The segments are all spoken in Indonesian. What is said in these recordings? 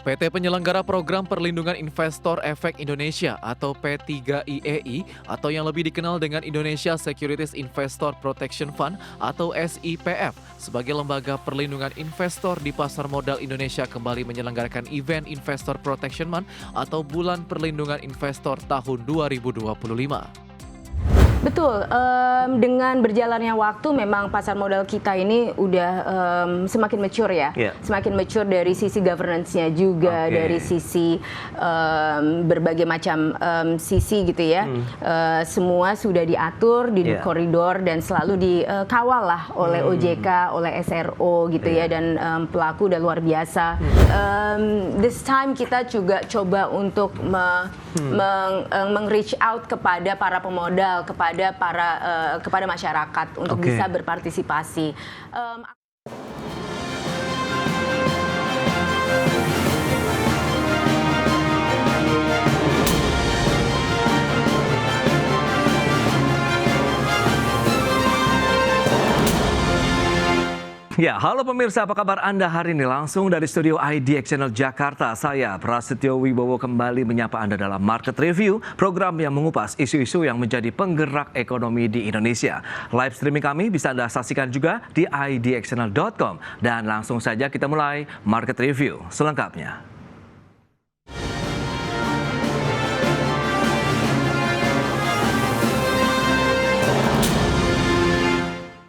PT Penyelenggara Program Perlindungan Investor Efek Indonesia atau P3IEI atau yang lebih dikenal dengan Indonesia Securities Investor Protection Fund atau SIPF sebagai lembaga perlindungan investor di pasar modal Indonesia kembali menyelenggarakan event Investor Protection Month atau Bulan Perlindungan Investor tahun 2025. Betul, dengan berjalannya waktu memang pasar modal kita ini udah semakin mature ya, semakin mature dari sisi governance-nya juga, dari sisi berbagai macam sisi gitu ya. Semua sudah diatur di koridor dan selalu dikawal lah oleh OJK, oleh SRO gitu ya, dan pelaku udah luar biasa. This time kita juga coba untuk reach out kepada para pemodal, kepada masyarakat untuk bisa berpartisipasi. Ya, halo pemirsa, apa kabar Anda hari ini? Langsung dari studio IDX Channel Jakarta, saya Prasetyo Wibowo kembali menyapa Anda dalam Market Review, program yang mengupas isu-isu yang menjadi penggerak ekonomi di Indonesia. Live streaming kami bisa Anda saksikan juga di idxchannel.com. Dan langsung saja kita mulai Market Review selengkapnya.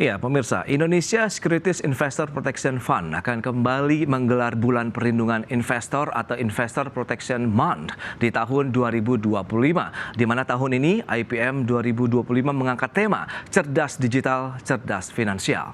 Ya, pemirsa, Indonesia Securities Investor Protection Fund akan kembali menggelar Bulan Perlindungan Investor atau Investor Protection Month di tahun 2025, di mana tahun ini IPM 2025 mengangkat tema Cerdas Digital, Cerdas Finansial.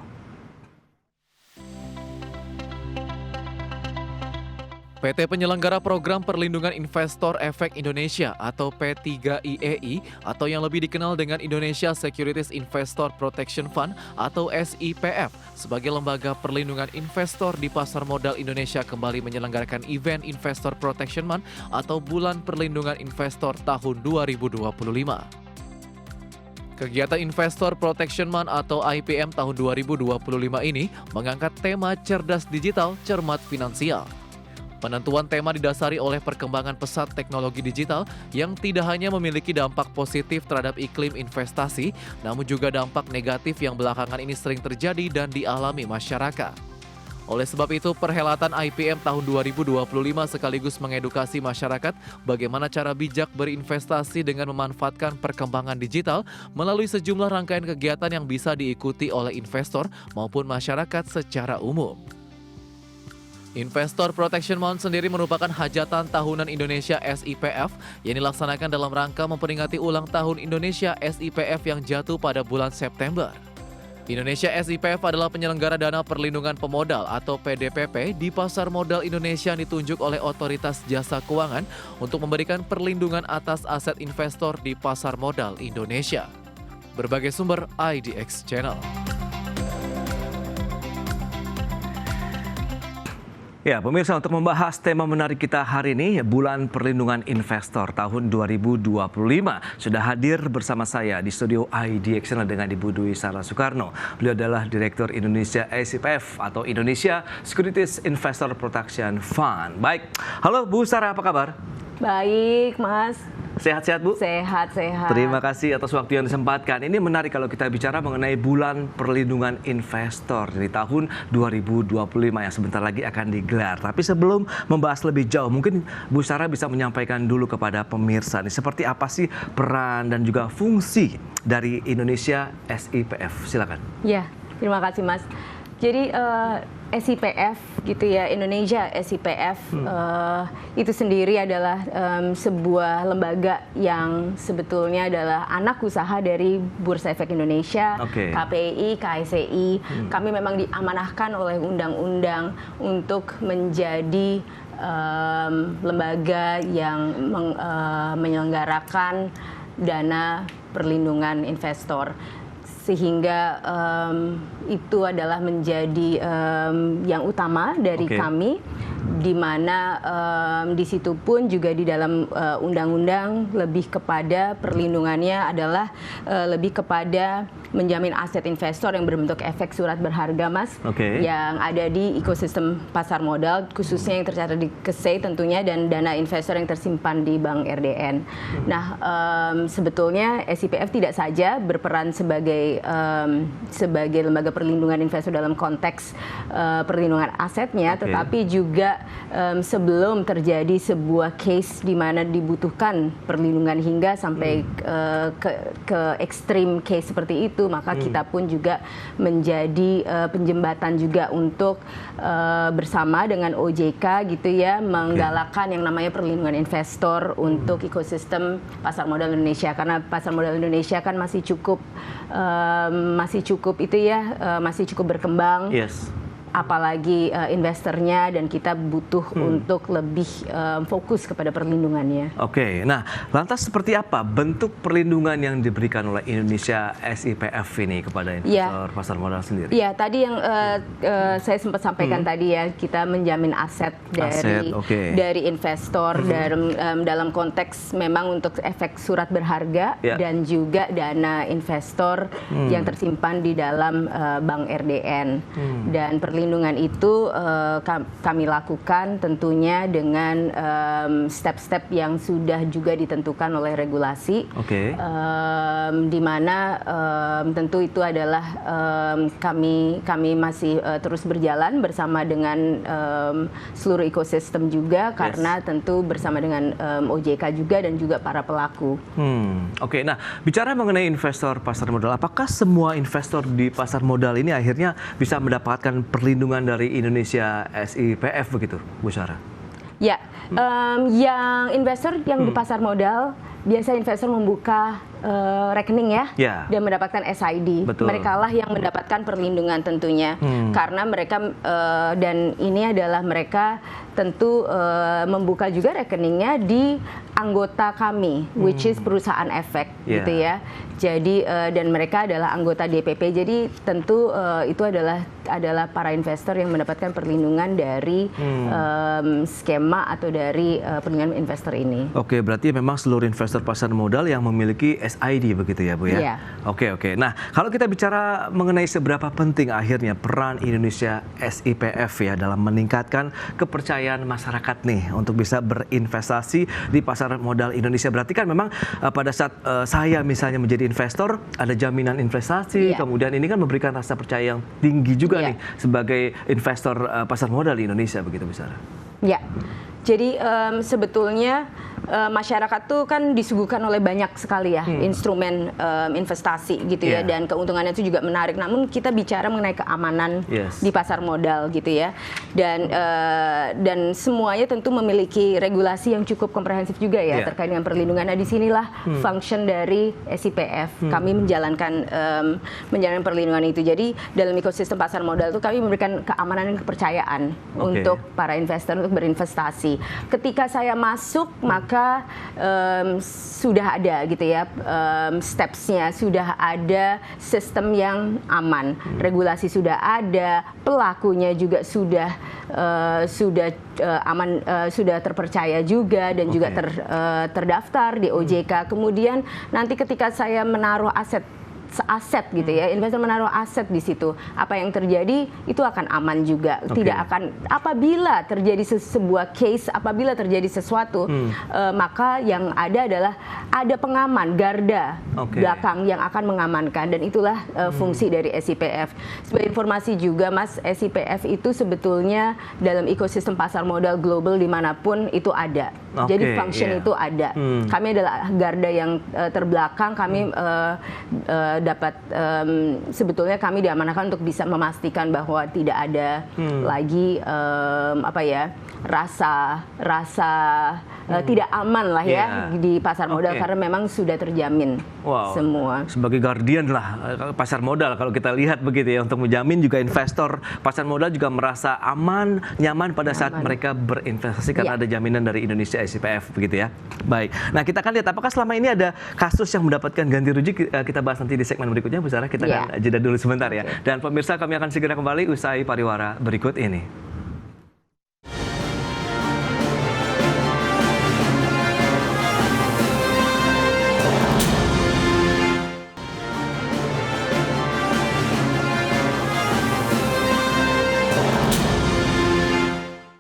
PT Penyelenggara Program Perlindungan Investor Efek Indonesia atau P3IEI atau yang lebih dikenal dengan Indonesia Securities Investor Protection Fund atau SIPF sebagai lembaga perlindungan investor di pasar modal Indonesia kembali menyelenggarakan event Investor Protection Month atau Bulan Perlindungan Investor tahun 2025. Kegiatan Investor Protection Month atau IPM tahun 2025 ini mengangkat tema Cerdas Digital, Cermat Finansial. Penentuan tema didasari oleh perkembangan pesat teknologi digital yang tidak hanya memiliki dampak positif terhadap iklim investasi, namun juga dampak negatif yang belakangan ini sering terjadi dan dialami masyarakat. Oleh sebab itu, perhelatan IPM tahun 2025 sekaligus mengedukasi masyarakat bagaimana cara bijak berinvestasi dengan memanfaatkan perkembangan digital melalui sejumlah rangkaian kegiatan yang bisa diikuti oleh investor maupun masyarakat secara umum. Investor Protection Month sendiri merupakan hajatan tahunan Indonesia SIPF yang dilaksanakan dalam rangka memperingati ulang tahun Indonesia SIPF yang jatuh pada bulan September. Indonesia SIPF adalah penyelenggara dana perlindungan pemodal atau PDPP di pasar modal Indonesia yang ditunjuk oleh Otoritas Jasa Keuangan untuk memberikan perlindungan atas aset investor di pasar modal Indonesia. Berbagai sumber IDX Channel. Ya, pemirsa, untuk membahas tema menarik kita hari ini, Bulan Perlindungan Investor tahun 2025, sudah hadir bersama saya di studio IDX Channel dengan Ibu Dwi Sarah Soekarno. Beliau adalah Direktur Indonesia SIPF atau Indonesia Securities Investor Protection Fund. Baik, halo Bu Sarah, apa kabar? Baik, Mas. Sehat-sehat, Bu? Sehat. Terima kasih atas waktu yang disempatkan. Ini menarik kalau kita bicara mengenai Bulan Perlindungan Investor di tahun 2025 yang sebentar lagi akan digelar. Tapi sebelum membahas lebih jauh, mungkin Bu Sarah bisa menyampaikan dulu kepada pemirsa nih, seperti apa sih peran dan juga fungsi dari Indonesia SIPF? Silakan. Ya, terima kasih, Mas. Jadi SIPF gitu ya, Indonesia SIPF itu sendiri adalah sebuah lembaga yang sebetulnya adalah anak usaha dari Bursa Efek Indonesia, KPI, KSEI. Kami memang diamanahkan oleh undang-undang untuk menjadi lembaga yang menyelenggarakan dana perlindungan investor. Sehingga itu adalah menjadi yang utama dari kami di mana di situ pun juga di dalam undang-undang lebih kepada perlindungannya adalah lebih kepada menjamin aset investor yang berbentuk efek surat berharga, Mas, yang ada di ekosistem pasar modal, khususnya yang tercatat di KSEI tentunya, dan dana investor yang tersimpan di Bank RDN. Nah, sebetulnya SIPF tidak saja berperan sebagai lembaga perlindungan investor dalam konteks perlindungan asetnya, tetapi juga sebelum terjadi sebuah case di mana dibutuhkan perlindungan hingga sampai ke ekstrim case seperti itu, maka kita pun juga menjadi penjembatan juga untuk bersama dengan OJK gitu ya, menggalakkan yang namanya perlindungan investor untuk ekosistem pasar modal Indonesia, karena pasar modal Indonesia kan masih cukup berkembang. Apalagi investornya, dan kita butuh untuk lebih fokus kepada perlindungannya. Nah, lantas seperti apa bentuk perlindungan yang diberikan oleh Indonesia SIPF ini kepada investor pasar modal sendiri? Ya, tadi yang saya sempat sampaikan tadi ya, kita menjamin aset dari investor dalam konteks memang untuk efek surat berharga dan juga dana investor yang tersimpan di dalam Bank RDN. Dan perlindungan itu kami lakukan tentunya dengan step-step yang sudah juga ditentukan oleh regulasi, di mana tentu itu adalah kami masih terus berjalan bersama dengan seluruh ekosistem juga, karena tentu bersama dengan OJK juga dan juga para pelaku. Nah, bicara mengenai investor pasar modal, apakah semua investor di pasar modal ini akhirnya bisa mendapatkan perlindungan dari Indonesia SIPF begitu, Bu Sarah? Ya, yang investor yang di pasar modal, biasa investor membuka rekening dan mendapatkan SID. Mereka lah yang mendapatkan perlindungan tentunya, karena mereka dan ini adalah mereka tentu membuka juga rekeningnya di anggota kami, which is perusahaan efek gitu ya. Jadi dan mereka adalah anggota DPP. Jadi tentu itu adalah para investor yang mendapatkan perlindungan dari skema atau dari perlindungan investor ini. Berarti memang seluruh investor pasar modal yang memiliki SID begitu ya, Bu ya? Nah, kalau kita bicara mengenai seberapa penting akhirnya peran Indonesia SIPF ya dalam meningkatkan kepercayaan masyarakat nih untuk bisa berinvestasi di pasar modal Indonesia. Berarti kan memang pada saat saya misalnya menjadi investor, ada jaminan investasi, kemudian ini kan memberikan rasa percaya yang tinggi juga nih sebagai investor pasar modal di Indonesia begitu, Bu Sarah? Jadi sebetulnya masyarakat tuh kan disuguhkan oleh banyak sekali ya instrumen investasi gitu ya, dan keuntungannya itu juga menarik. Namun kita bicara mengenai keamanan di pasar modal gitu ya, dan semuanya tentu memiliki regulasi yang cukup komprehensif juga ya terkait dengan perlindungan. Nah, disinilah function dari SIPF, kami menjalankan perlindungan itu. Jadi dalam ekosistem pasar modal itu kami memberikan keamanan dan kepercayaan untuk para investor untuk berinvestasi. Ketika saya masuk, maka sudah ada gitu ya steps-nya, sudah ada sistem yang aman, regulasi sudah ada, pelakunya juga sudah aman, sudah terpercaya juga dan juga terdaftar di OJK. Kemudian nanti ketika saya menaruh aset gitu ya, investor menaruh aset di situ, apa yang terjadi itu akan aman juga. Tidak akan, apabila terjadi sebuah case, apabila terjadi sesuatu, maka yang ada adalah ada pengaman, garda belakang yang akan mengamankan, dan itulah fungsi dari SIPF. Sebagai informasi juga, Mas, SIPF itu sebetulnya dalam ekosistem pasar modal global dimanapun itu ada. Jadi function itu ada. Kami adalah garda yang terbelakang. Kami dapat sebetulnya kami diamanahkan untuk bisa memastikan bahwa tidak ada lagi rasa tidak aman lah ya di pasar modal, karena memang sudah terjamin semua. Sebagai guardian lah pasar modal kalau kita lihat begitu ya, untuk menjamin juga investor pasar modal juga merasa aman, nyaman pada saat mereka berinvestasi karena ada jaminan dari Indonesia SIPF begitu ya. Baik. Nah, kita akan lihat apakah selama ini ada kasus yang mendapatkan ganti rugi, kita bahas nanti di segmen berikutnya, Bu Sarah. Kita akan jeda dulu sebentar ya. Dan pemirsa, kami akan segera kembali usai pariwara berikut ini.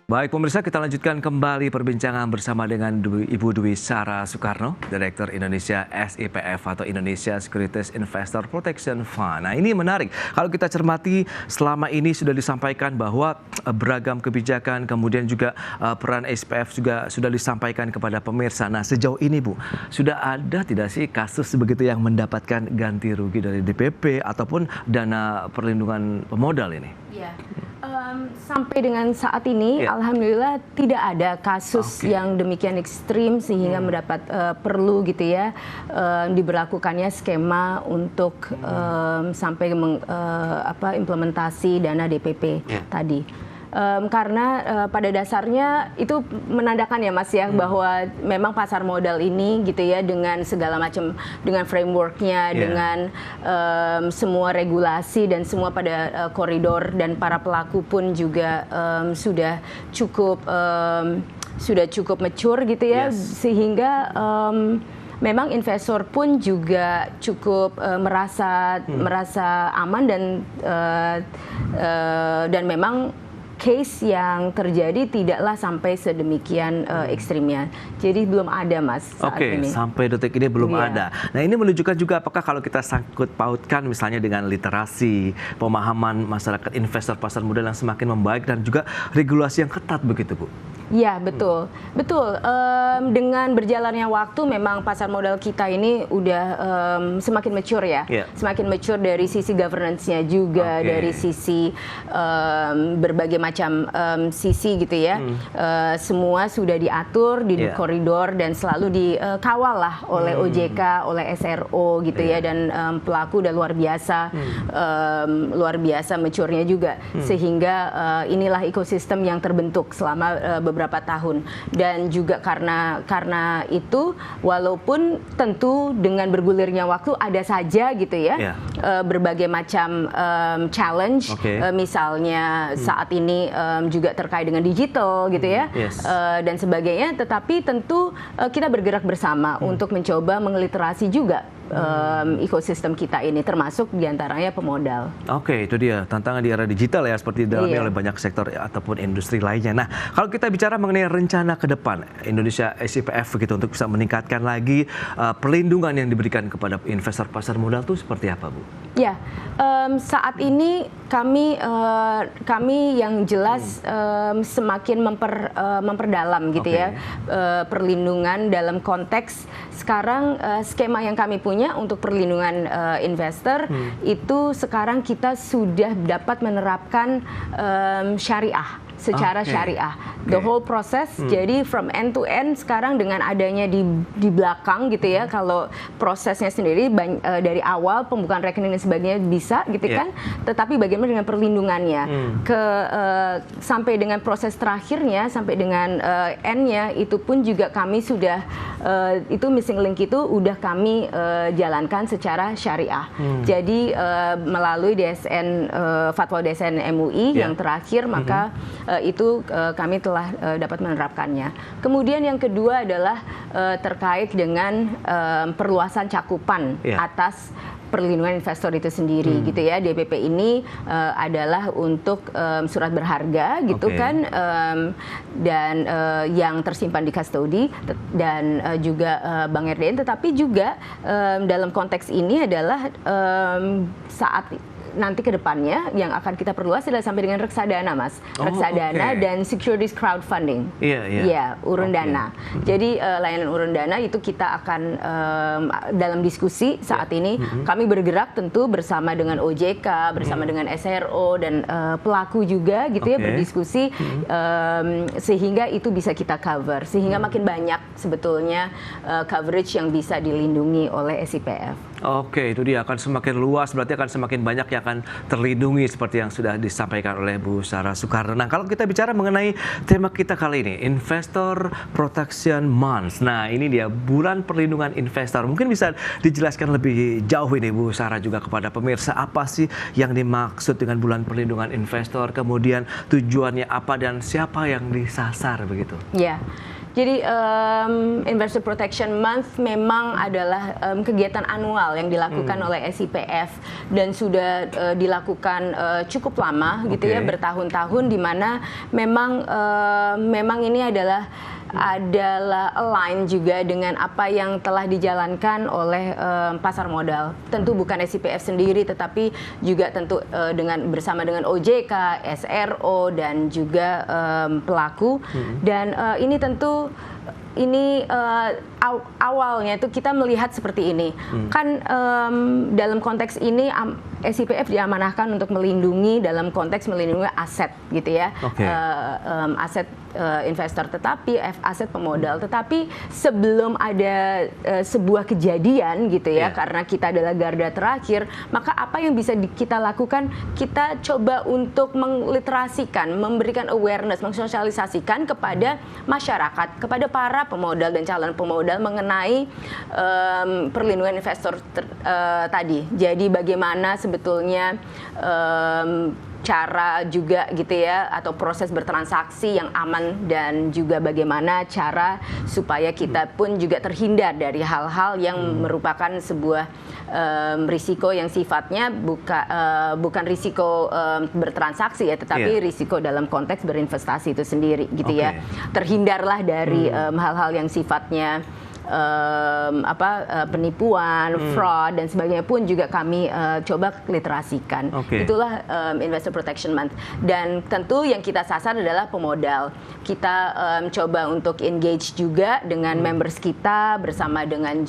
Baik pemirsa, kita lanjutkan kembali perbincangan bersama dengan Ibu Dwi Sara Soekarno, Direktur Indonesia SIPF atau Indonesia Securities Investor Protection Fund. Nah ini menarik, kalau kita cermati selama ini sudah disampaikan bahwa beragam kebijakan, kemudian juga peran SIPF juga sudah disampaikan kepada pemirsa. Nah sejauh ini Bu, sudah ada tidak sih kasus begitu yang mendapatkan ganti rugi dari DPP ataupun dana perlindungan pemodal ini? Ya. Sampai dengan saat ini, alhamdulillah tidak ada kasus yang demikian ekstrim sehingga mendapat perlu gitu ya diberlakukannya skema untuk sampai implementasi dana DPP tadi. Karena pada dasarnya itu menandakan ya Mas ya bahwa memang pasar modal ini gitu ya dengan segala macam, dengan frameworknya, dengan semua regulasi dan semua pada koridor dan para pelaku pun juga sudah cukup mature gitu ya sehingga memang investor pun juga cukup merasa aman dan memang case yang terjadi tidaklah sampai sedemikian ekstrimnya. Jadi belum ada Mas saat ini. Sampai detik ini belum ada. Nah ini menunjukkan juga apakah kalau kita sangkut pautkan misalnya dengan literasi, pemahaman masyarakat investor pasar modal yang semakin membaik dan juga regulasi yang ketat begitu Bu? Ya betul, betul. Dengan berjalannya waktu memang pasar modal kita ini udah semakin mature ya, semakin mature dari sisi governance-nya juga, dari sisi berbagai macam sisi gitu ya. Semua sudah diatur di koridor dan selalu dikawal lah oleh OJK, oleh SRO gitu ya, dan pelaku udah luar biasa mature-nya juga, sehingga inilah ekosistem yang terbentuk selama beberapa tahun. Dan juga karena itu walaupun tentu dengan bergulirnya waktu ada saja gitu ya berbagai macam challenge, misalnya saat ini juga terkait dengan digital gitu ya dan sebagainya, tetapi tentu kita bergerak bersama untuk mencoba mengeliterasi juga ekosistem kita ini, termasuk diantaranya pemodal. Itu dia tantangan di era digital ya, seperti dialami oleh banyak sektor ataupun industri lainnya. Nah kalau kita bicara mengenai rencana ke depan Indonesia SIPF gitu untuk bisa meningkatkan lagi perlindungan yang diberikan kepada investor pasar modal itu seperti apa Bu? Ya, saat ini kami yang jelas semakin memperdalam gitu ya perlindungan dalam konteks sekarang skema yang kami punya untuk perlindungan investor itu sekarang kita sudah dapat menerapkan syariah secara syariah. The whole process, jadi from end to end sekarang dengan adanya di belakang gitu ya, kalau prosesnya sendiri dari awal pembukaan rekening dan sebagainya bisa gitu kan, tetapi bagaimana dengan perlindungannya sampai dengan proses terakhirnya, sampai dengan end-nya itu pun juga kami sudah itu missing link itu udah kami jalankan secara syariah. Jadi melalui DSN fatwa DSN MUI yang terakhir, maka itu kami telah dapat menerapkannya. Kemudian yang kedua adalah terkait dengan perluasan cakupan atas perlindungan investor itu sendiri gitu ya. DPP ini adalah untuk surat berharga gitu kan, dan yang tersimpan di kustodi dan juga Bank RDN, tetapi juga dalam konteks ini adalah saat nanti ke depannya yang akan kita perluas adalah sampai dengan reksadana Mas. Reksadana dan securities crowdfunding. Urun dana. Jadi layanan urun dana itu kita akan dalam diskusi saat ini kami bergerak tentu bersama dengan OJK, bersama dengan SRO dan pelaku juga gitu ya, berdiskusi sehingga itu bisa kita cover, sehingga makin banyak sebetulnya coverage yang bisa dilindungi oleh SIPF. Itu dia, akan semakin luas, berarti akan semakin banyak yang akan terlindungi seperti yang sudah disampaikan oleh Bu Sara Soekarno. Nah, kalau kita bicara mengenai tema kita kali ini, Investor Protection Month. Nah, ini dia bulan perlindungan investor. Mungkin bisa dijelaskan lebih jauh ini Bu Sara juga kepada pemirsa, apa sih yang dimaksud dengan bulan perlindungan investor, kemudian tujuannya apa dan siapa yang disasar begitu? Ya. Jadi Investor Protection Month memang adalah kegiatan annual yang dilakukan oleh SIPF dan sudah dilakukan cukup lama gitu ya, bertahun-tahun, di mana memang ini adalah align juga dengan apa yang telah dijalankan oleh pasar modal. Tentu bukan SIPF sendiri, tetapi juga tentu bersama dengan OJK, SRO, dan juga pelaku. Dan ini tentu awalnya itu kita melihat seperti ini. Kan dalam konteks ini SIPF diamanahkan untuk melindungi dalam konteks melindungi aset gitu ya. Aset investor, tetapi aset pemodal. Tetapi sebelum ada sebuah kejadian gitu ya, karena kita adalah garda terakhir, maka apa yang bisa kita lakukan? Kita coba untuk meliterasikan, memberikan awareness, mensosialisasikan kepada masyarakat, kepada para pemodal dan calon pemodal mengenai perlindungan investor tadi. Jadi bagaimana sebetulnya cara juga gitu ya, atau proses bertransaksi yang aman, dan juga bagaimana cara supaya kita pun juga terhindar dari hal-hal yang merupakan sebuah risiko yang sifatnya bukan risiko bertransaksi ya, tetapi risiko dalam konteks berinvestasi itu sendiri gitu ya. Terhindarlah dari hal-hal yang sifatnya penipuan, fraud dan sebagainya pun juga kami coba literasikan. Itulah Investor Protection Month. Dan tentu yang kita sasar adalah pemodal. Kita coba untuk engage juga dengan members kita, bersama dengan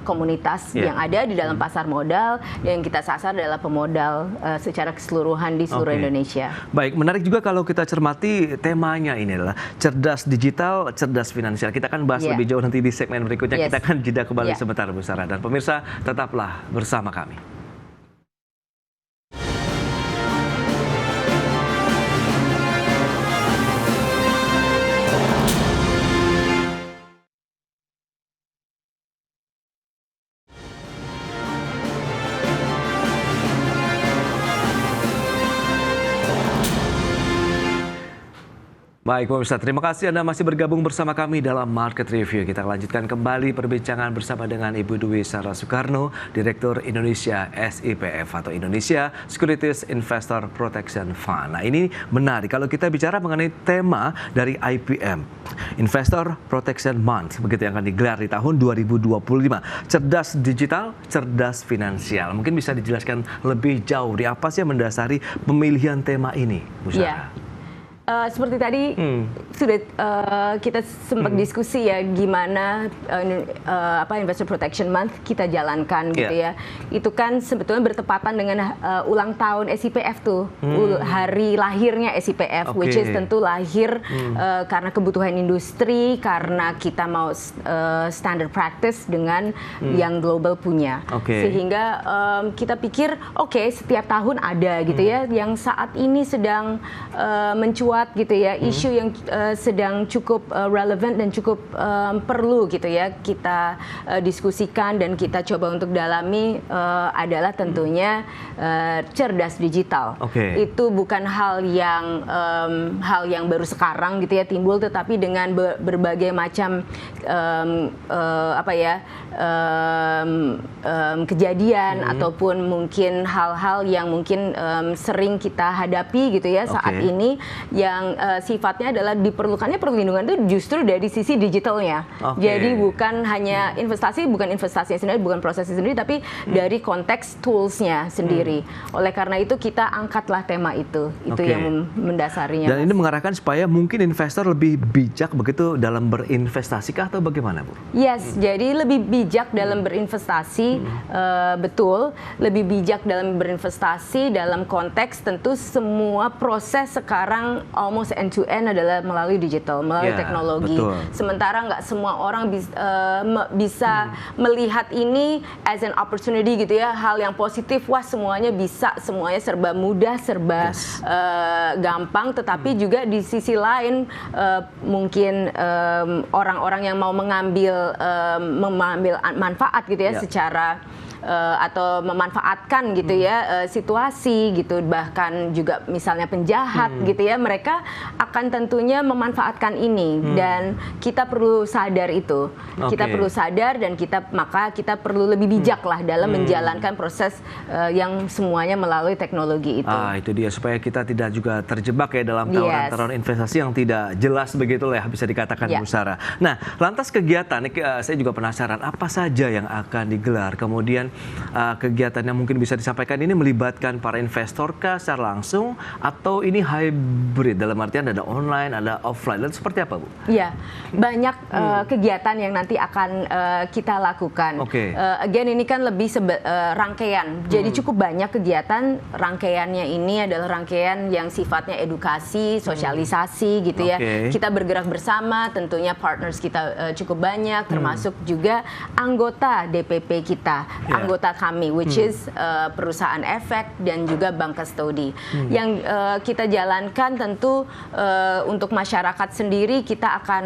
komunitas yang ada di dalam pasar modal. Dan yang kita sasar adalah pemodal secara keseluruhan di seluruh Indonesia. Baik, menarik juga kalau kita cermati temanya ini adalah cerdas digital, cerdas finansial. Kita akan bahas lebih jauh nanti di segmen berikutnya. Kita akan jeda kembali sebentar, Bu Sarah. Dan pemirsa, tetaplah bersama kami. Baik pemirsa, terima kasih Anda masih bergabung bersama kami dalam Market Review. Kita lanjutkan kembali perbincangan bersama dengan Ibu Dwi Sarah Soekarno, Direktur Indonesia SIPF atau Indonesia Securities Investor Protection Fund. Nah, ini menarik kalau kita bicara mengenai tema dari IPM, Investor Protection Month, begitu yang akan digelar di tahun 2025. Cerdas digital, cerdas finansial. Mungkin bisa dijelaskan lebih jauh di apa sih yang mendasari pemilihan tema ini, Bu Sarah? Seperti tadi sudah kita sempat diskusi ya, gimana Investor Protection Month kita jalankan gitu ya. Itu kan sebetulnya bertepatan dengan ulang tahun SIPF tuh, hari lahirnya SIPF, which is tentu lahir karena kebutuhan industri, karena kita mau standard practice dengan yang global punya. Sehingga kita pikir setiap tahun ada gitu ya, yang saat ini sedang mencuat gitu ya, isu yang sedang cukup relevan dan cukup perlu gitu ya kita diskusikan dan kita coba untuk dalami adalah tentunya cerdas digital. Itu bukan hal yang baru sekarang gitu ya timbul, tetapi dengan berbagai macam kejadian ataupun mungkin hal-hal yang mungkin sering kita hadapi gitu ya saat ini, yang sifatnya adalah diperlukannya perlindungan itu justru dari sisi digitalnya. Jadi bukan hanya bukan investasinya sendiri, bukan prosesnya sendiri, tapi dari konteks toolsnya sendiri. Oleh karena itu kita angkatlah tema itu yang mendasarinya. Dan ini mengarahkan supaya mungkin investor lebih bijak begitu dalam berinvestasi kah atau bagaimana, Bu? Yes, jadi lebih bijak dalam berinvestasi, betul, lebih bijak dalam berinvestasi dalam konteks tentu semua proses sekarang almost end to end adalah melalui digital, melalui teknologi. Sementara nggak semua orang bisa melihat ini as an opportunity gitu ya, hal yang positif. Wah, semuanya bisa, semuanya serba mudah, serba gampang. Tetapi juga di sisi lain mungkin orang-orang yang mau mengambil manfaat gitu ya secara atau memanfaatkan gitu ya situasi gitu, bahkan juga misalnya penjahat gitu ya, mereka akan tentunya memanfaatkan ini dan kita perlu sadar itu. Kita perlu sadar dan maka kita perlu lebih bijak lah dalam menjalankan proses yang semuanya melalui teknologi itu. Itu dia, supaya kita tidak juga terjebak ya dalam tawaran-tawaran investasi yang tidak jelas begitulah ya, bisa dikatakan Bu Sarah. Nah, lantas kegiatan, saya juga penasaran apa saja yang akan digelar, kemudian kegiatan yang mungkin bisa disampaikan ini melibatkan para investor kah secara langsung atau ini hybrid, dalam artian ada online, ada offline, dan seperti apa Bu? Iya, banyak kegiatan yang nanti akan kita lakukan. Again, ini kan lebih rangkaian, jadi cukup banyak kegiatan. Rangkaiannya ini adalah rangkaian yang sifatnya edukasi, sosialisasi gitu ya. Kita bergerak bersama, tentunya partners kita cukup banyak, termasuk juga anggota DPP kita, anggota kami, which is perusahaan efek dan juga bank custody. Yang kita jalankan tentu untuk masyarakat sendiri, kita akan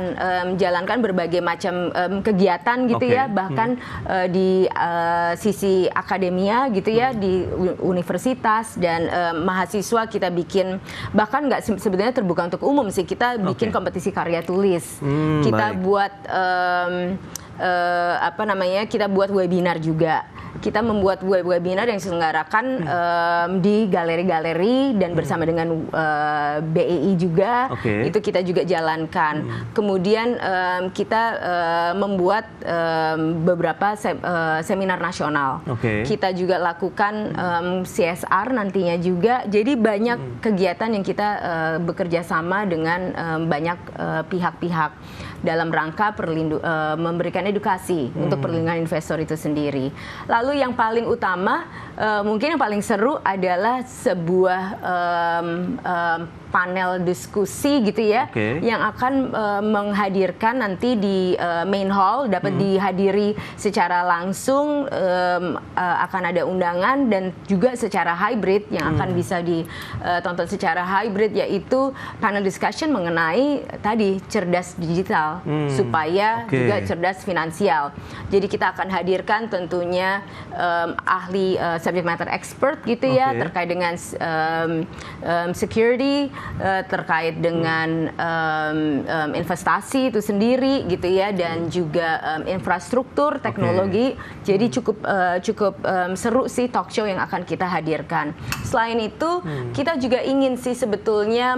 menjalankan berbagai macam kegiatan gitu ya, bahkan di sisi akademia gitu ya, di universitas dan mahasiswa kita bikin, bahkan nggak sebenarnya terbuka untuk umum sih, kita bikin kompetisi karya tulis, kita buat kita buat webinar juga. Kita membuat webinar yang diselenggarakan di galeri-galeri dan bersama dengan BEI juga, itu kita juga jalankan. Kemudian kita membuat beberapa seminar nasional. Kita juga lakukan CSR nantinya juga. Jadi banyak kegiatan yang kita bekerja sama dengan banyak pihak-pihak dalam rangka memberikan edukasi untuk perlindungan investor itu sendiri. Lalu yang paling utama, mungkin yang paling seru adalah sebuah panel diskusi gitu ya, yang akan menghadirkan nanti di main hall, dapat dihadiri secara langsung, akan ada undangan, dan juga secara hybrid yang akan bisa ditonton secara hybrid, yaitu panel discussion mengenai tadi cerdas digital supaya juga cerdas finansial. Jadi kita akan hadirkan tentunya ahli subject matter expert gitu ya, terkait dengan security, terkait dengan investasi itu sendiri gitu ya, dan juga infrastruktur teknologi. Jadi cukup seru sih talk show yang akan kita hadirkan. Selain itu kita juga ingin sih sebetulnya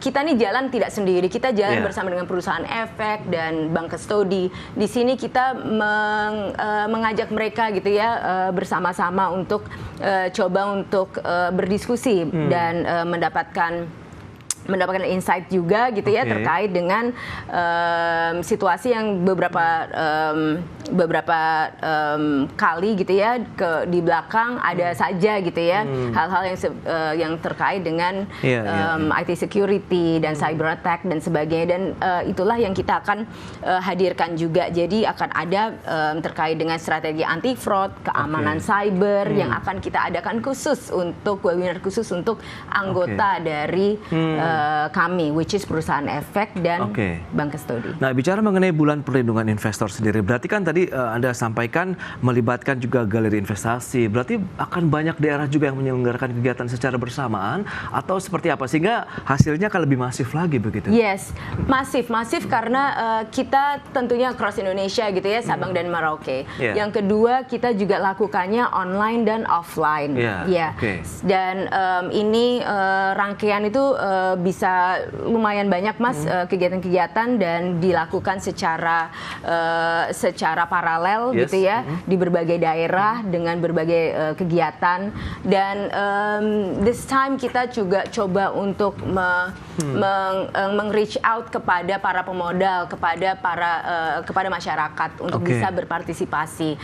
kita nih jalan tidak sendiri, kita jalan bersama dengan perusahaan efek dan bank custody. Di sini kita mengajak mereka gitu ya, bersama-sama untuk coba untuk berdiskusi dan mendapatkan insight juga gitu ya, terkait dengan situasi yang beberapa kali gitu ya di belakang ada saja gitu ya, hal-hal yang terkait dengan IT security dan cyber attack dan sebagainya, dan itulah yang kita akan hadirkan juga. Jadi akan ada terkait dengan strategi anti fraud, keamanan cyber yang akan kita adakan khusus untuk webinar khusus untuk anggota dari kami, which is perusahaan efek dan bank custody. Nah, bicara mengenai bulan perlindungan investor sendiri, berarti kan tadi Anda sampaikan melibatkan juga galeri investasi, berarti akan banyak daerah juga yang menyelenggarakan kegiatan secara bersamaan atau seperti apa, sehingga hasilnya akan lebih masif lagi begitu? Yes, masif karena kita tentunya cross Indonesia gitu ya, Sabang dan Merauke. Yang kedua, kita juga lakukannya online dan offline. Dan ini rangkaian itu bisa lumayan banyak Mas, kegiatan-kegiatan, dan dilakukan secara paralel gitu ya, di berbagai daerah dengan berbagai kegiatan. Dan this time kita juga coba untuk reach out kepada para pemodal, kepada masyarakat untuk bisa berpartisipasi.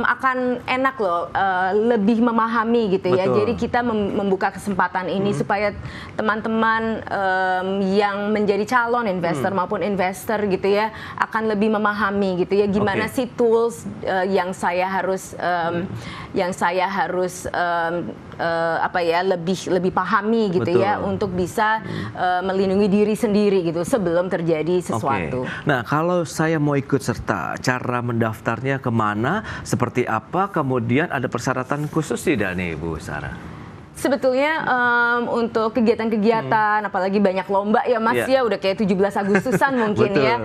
Akan enak loh, lebih memahami gitu ya. Jadi kita membuka kesempatan ini supaya teman-teman teman-teman yang menjadi calon investor maupun investor gitu ya akan lebih memahami gitu ya gimana sih tools yang saya harus lebih pahami gitu ya untuk bisa melindungi diri sendiri gitu sebelum terjadi sesuatu. Nah, kalau saya mau ikut serta, cara mendaftarnya kemana, seperti apa, kemudian ada persyaratan khusus tidak nih Bu Sarah? Sebetulnya untuk kegiatan-kegiatan, apalagi banyak lomba ya Mas ya, udah kayak 17 Agustusan mungkin ya.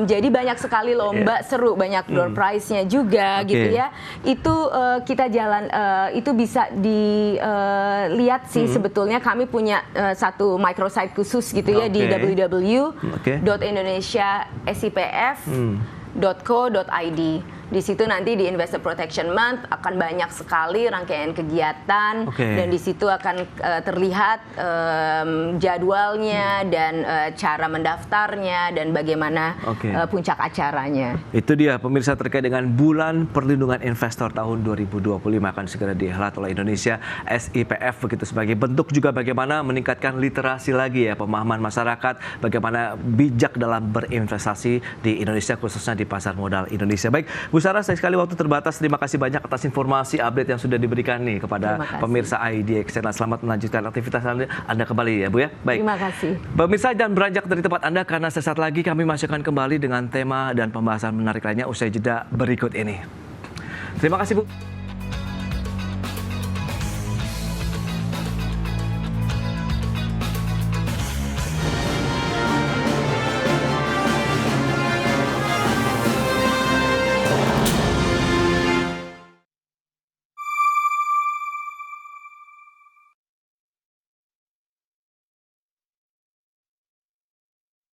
Jadi banyak sekali lomba seru, banyak door prize-nya juga gitu ya. Itu kita itu bisa dilihat sih sebetulnya kami punya satu microsite khusus gitu ya di www.indonesiasipf.co.id. Di situ nanti di Investor Protection Month akan banyak sekali rangkaian kegiatan dan di situ akan terlihat jadwalnya dan cara mendaftarnya dan bagaimana puncak acaranya. Itu dia pemirsa terkait dengan Bulan Perlindungan Investor tahun 2025 akan segera dihelat oleh Indonesia SIPF begitu sebagai bentuk juga bagaimana meningkatkan literasi lagi ya pemahaman masyarakat bagaimana bijak dalam berinvestasi di Indonesia khususnya di pasar modal Indonesia. Baik, Bu Sarah, sayang sekali waktu terbatas. Terima kasih banyak atas informasi update yang sudah diberikan nih kepada pemirsa IDX Channel. Selamat melanjutkan aktivitas Anda kembali ya Bu ya. Baik. Terima kasih. Pemirsa jangan beranjak dari tempat Anda karena sesaat lagi kami masih akan kembali dengan tema dan pembahasan menarik lainnya usai jeda berikut ini. Terima kasih Bu.